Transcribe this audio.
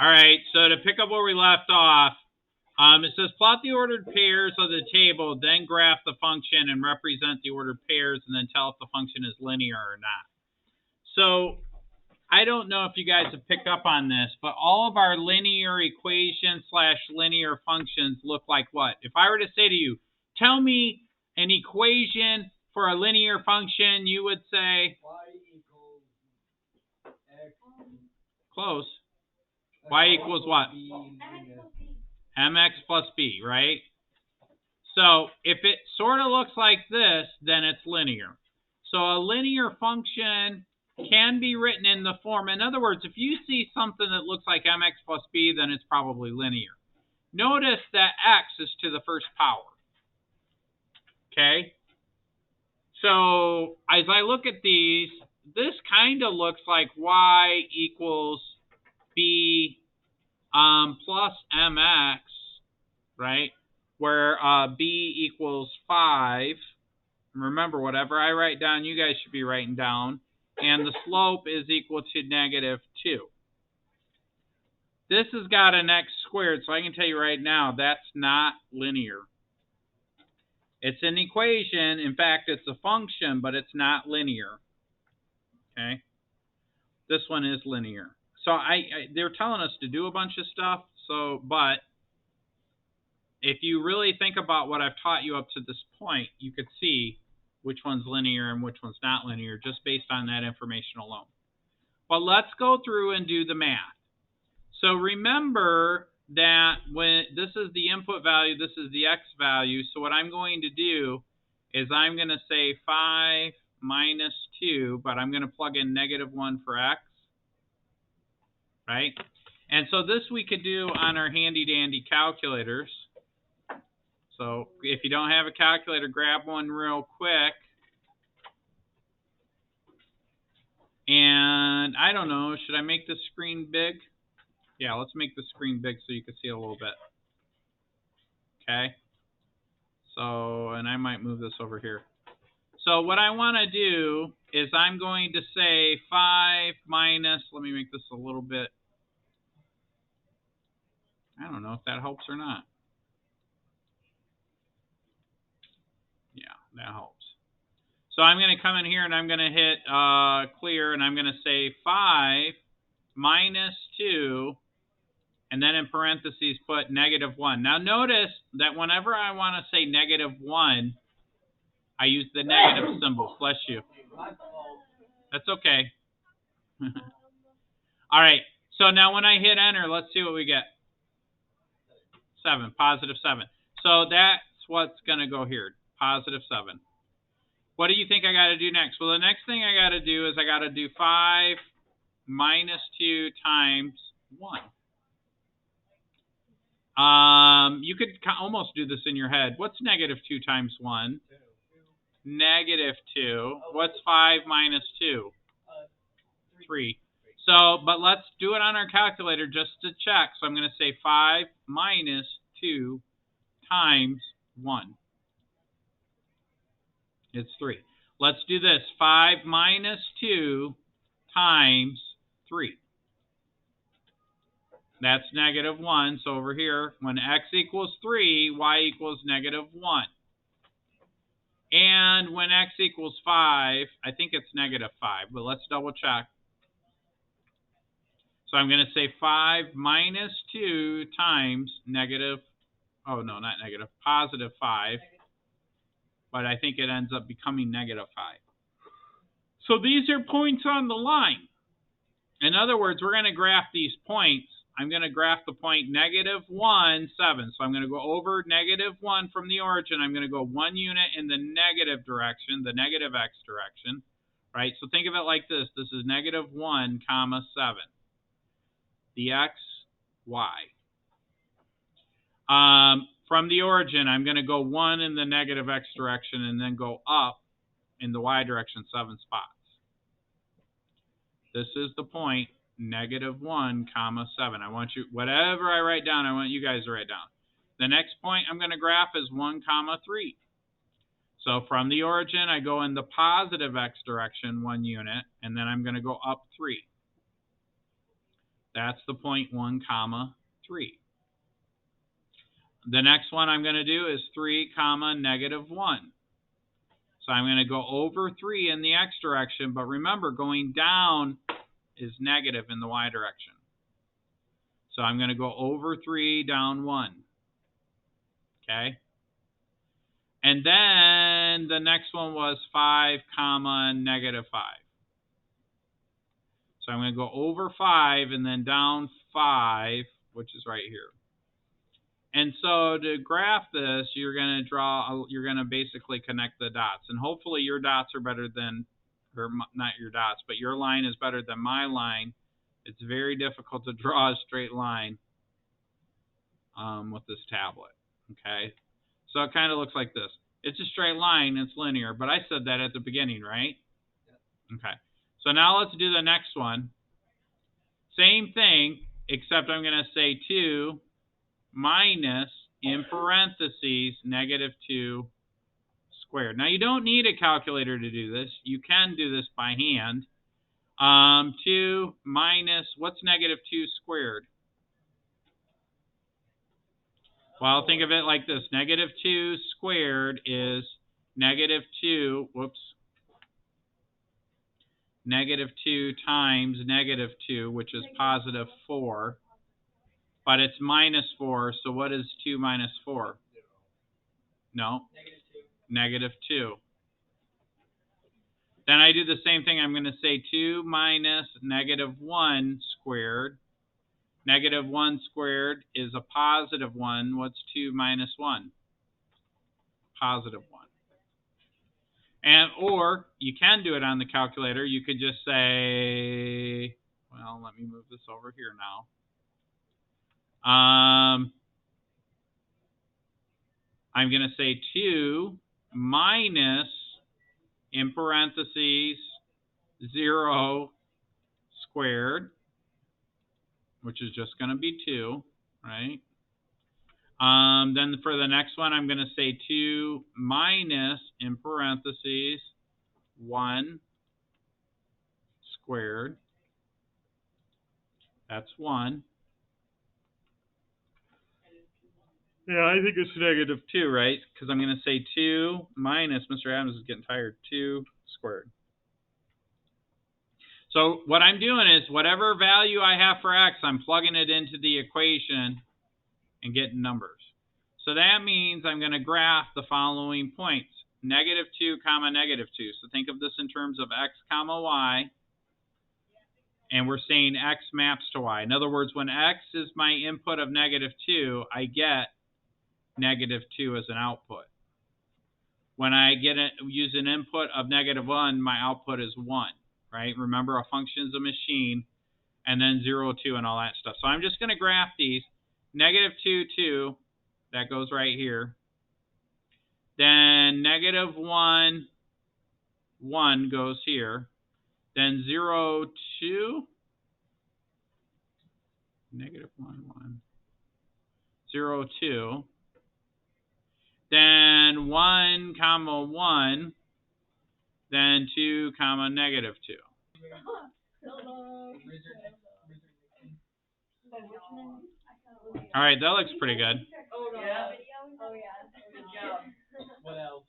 All right, so to pick up where we left off, it says plot the ordered pairs of the table, then graph the function and represent the ordered pairs, and then tell if the function is linear or not. So I don't know if you guys have picked up on this, but all of our linear equations / linear functions look like what? If I were to say to you, tell me an equation for a linear function, you would say? Y equals X. Close. Y equals what? B minus. Mx plus b, right? So if it sort of looks like this, then it's linear. So a linear function can be written in the form. In other words, if you see something that looks like mx plus b, then it's probably linear. Notice that x is to the first power. Okay? So as I look at these, this kind of looks like y equals b plus mx, right? Where b equals 5. Remember, whatever I write down, you guys should be writing down. And the slope is equal to -2. This has got an x squared, so I can tell you right now, that's not linear. It's an equation. In fact, it's a function, but it's not linear. Okay? This one is linear. So they're telling us to do a bunch of stuff, but if you really think about what I've taught you up to this point, you could see which one's linear and which one's not linear just based on that information alone. But let's go through and do the math. So remember that when this is the input value, this is the x value. So what I'm going to do is I'm going to say 5 minus 2, but I'm going to plug in -1 for x, right? And so this we could do on our handy-dandy calculators. So if you don't have a calculator, grab one real quick. And I don't know, should I make the screen big? Yeah, let's make the screen big so you can see a little bit. Okay. So, and I might move this over here. So what I want to do is I'm going to say 5 minus, let me make this a little bit, I don't know if that helps or not. Yeah, that helps. So I'm going to come in here and I'm going to hit clear, and I'm going to say 5 minus 2, and then in parentheses put -1. Now notice that whenever I want to say -1, I use the negative symbol. Bless you. That's okay. All right. So now when I hit enter, let's see what we get. 7, +7. So that's what's going to go here, +7. What do you think I got to do next? Well, the next thing I got to do is I got to do 5 minus 2 times 1. You could almost do this in your head. What's -2 times 1? -2. What's 5 minus 2? 3. So, but let's do it on our calculator just to check. So I'm going to say 5 minus 2 times 1. It's 3. Let's do this. 5 minus 2 times 3. That's -1. So over here, when x equals 3, y equals -1. And when x equals 5, I think it's -5, but let's double check. So I'm going to say 5 minus 2 times +5. But I think it ends up becoming -5. So these are points on the line. In other words, we're going to graph these points. I'm going to graph the point -1, 7. So I'm going to go over -1 from the origin. I'm going to go 1 unit in the negative direction, the negative x direction, right? So think of it like this. This is -1, 7. The x, y. From the origin, I'm going to go 1 in the negative x direction and then go up in the y direction 7 spots. This is the point, -1, 7. I want you, whatever I write down, I want you guys to write down. The next point I'm going to graph is 1, 3. So from the origin, I go in the positive x direction 1 unit, and then I'm going to go up 3. That's the 0.1 comma 3. The next one I'm going to do is 3 comma negative 1. So I'm going to go over 3 in the x direction, but remember going down is negative in the y direction. So I'm going to go over 3 down 1. Okay? And then the next one was 5 comma negative 5. So I'm going to go over 5 and then down 5, which is right here. And so to graph this, you're going to basically connect the dots. And hopefully your dots are better than, or not your dots, but your line is better than my line. It's very difficult to draw a straight line with this tablet. Okay? So it kind of looks like this. It's a straight line, it's linear, but I said that at the beginning, right? Okay. So now let's do the next one. Same thing, except I'm going to say 2 minus, in parentheses, negative 2 squared. Now, you don't need a calculator to do this. You can do this by hand. 2 minus, what's negative 2 squared? Well, think of it like this. Negative 2 squared is negative 2, negative 2 times negative 2, which is positive 4. But it's minus 4, so what is 2 minus 4? No. Negative 2. Then I do the same thing. I'm going to say 2 minus negative 1 squared. Negative 1 squared is a positive 1. What's 2 minus 1? Positive 1. And or you can do it on the calculator. You could just say, well, let me move this over here now. I'm going to say 2 minus, in parentheses, 0 squared, which is just going to be 2, right? Then for the next one, I'm going to say 2 minus, in parentheses, 1 squared. That's 1. Yeah, I think it's negative 2, right? Because I'm going to say 2 minus, Mr. Adams is getting tired, 2 squared. So what I'm doing is whatever value I have for x, I'm plugging it into the equation and getting numbers. So that means I'm going to graph the following points. Negative 2 comma negative 2. So think of this in terms of x comma y. And we're saying x maps to y. In other words, when x is my input of negative 2, I get negative 2 as an output. When I use an input of negative 1, my output is 1, right? Remember, a function is a machine, and then 0, 2, and all that stuff. So I'm just going to graph these. Negative 2, 2, that goes right here. Then negative 1, 1 goes here. Then 0, 2, negative 1, 1, 0, 2. Then 1 comma 1, then 2 comma negative 2. All right, that looks pretty good. Oh, yeah. Oh, yeah. Good job. What else?